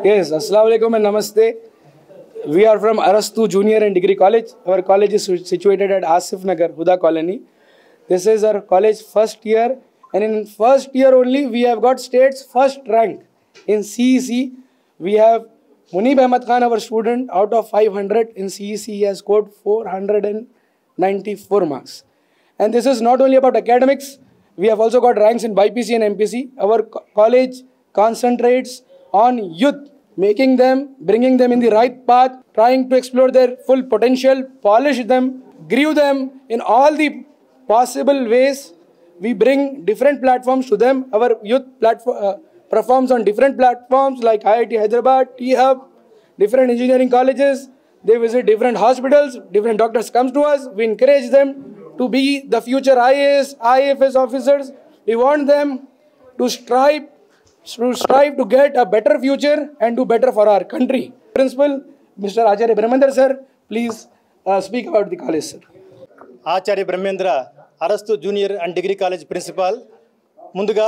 Yes, Assalamu alaikum and namaste. We are from Arastu Junior and Degree College. Our college is situated at Asif Nagar, Huda Colony. This is our college first year, and in first year only we have got state's first rank. In CEC, we have Munib Ahmad Khan, our student, out of 500 in CEC, he has scored 494 marks. And this is not only about academics, we have also got ranks in BIPC and MPC. Our college concentrates on youth, making them, bringing them in the right path, trying to explore their full potential, polish them, grow them in all the possible ways. We bring different platforms to them. Our youth performs on different platforms like IIT Hyderabad, T-Hub, different engineering colleges. They visit different hospitals, different doctors come to us. We encourage them to be the future IAS, IFS officers. We want them to strive to get a better future and do better for our country. Principal, Mr. Acharya Brahmendra sir, please speak about the college, sir. Acharya Brahmendra, Arastu Junior and Degree College Principal. ముందుగా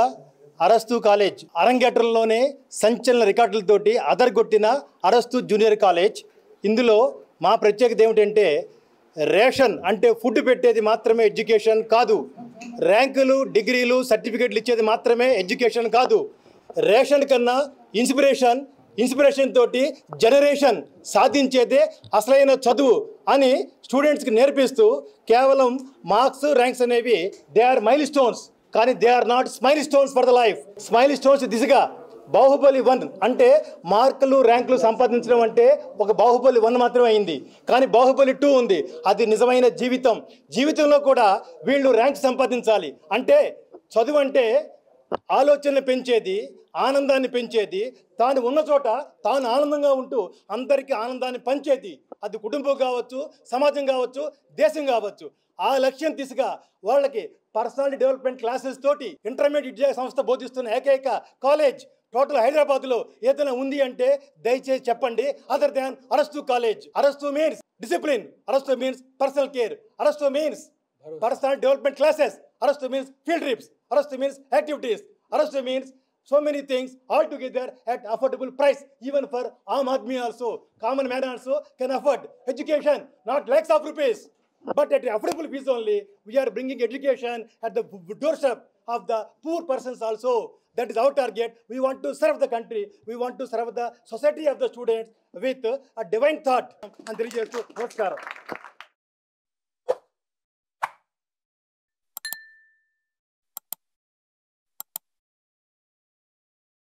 అరస్తు college అరంగేట్రంలోనే సంచలన రికార్డులతోటి అదరగొట్టిన అరస్తు junior college. ఇందులో మా ప్రత్యేకత ఏమిటంటే ration అంటే food పెట్టేది మాత్రమే education కాదు, ర్యాంకులు డిగ్రీలు సర్టిఫికెట్లు ఇచ్చేది మాత్రమే ఎడ్యుకేషన్ కాదు. రేషన్ కన్నా ఇన్స్పిరేషన్ తోటి జనరేషన్ సాధించేదే అసలైన చదువు అని స్టూడెంట్స్కి నేర్పిస్తూ కేవలం మార్క్స్ ర్యాంక్స్ అనేవి దే ఆర్ మైల్ స్టోన్స్, కానీ they are not smile stones for the life. Smile stones దిశగా బాహుబలి 1 అంటే మార్కులు ర్యాంకులు సంపాదించడం అంటే ఒక బాహుబలి 1 మాత్రమే అయింది, కానీ బాహుబలి 2 ఉంది. అది నిజమైన జీవితంలో కూడా వీళ్ళు ర్యాంక్ సంపాదించాలి. అంటే చదువు అంటే ఆలోచనలు పెంచేది, ఆనందాన్ని పెంచేది, తాను ఉన్న చోట తాను ఆనందంగా ఉంటూ అందరికీ ఆనందాన్ని పంచేది. అది కుటుంబం కావచ్చు, సమాజం కావచ్చు, దేశం కావచ్చు. ఆ లక్ష్యం దిశగా వాళ్ళకి పర్సనాలిటీ డెవలప్మెంట్ క్లాసెస్ తోటి ఇంటర్మీడియట్ విద్యా సంస్థ బోధిస్తున్న ఏకైక కాలేజ్ టోటల్ హైదరాబాద్లో ఏదైనా ఉంది అంటే దయచేసి చెప్పండి, other than Arastu college. Arastu means discipline, Arastu means personal care, Arastu means personality development classes, Arastu means field trips, Arastu means activities, Arastu means so many things all together at affordable price. Even for Aam Aadmi also, common man also can afford education, not lakhs of rupees, but at affordable fees only. We are bringing education at the doorstep of the poor persons also. That is our target. We want to serve the country. We want to serve the society of the students with a divine thought. And there is also Namaskaram.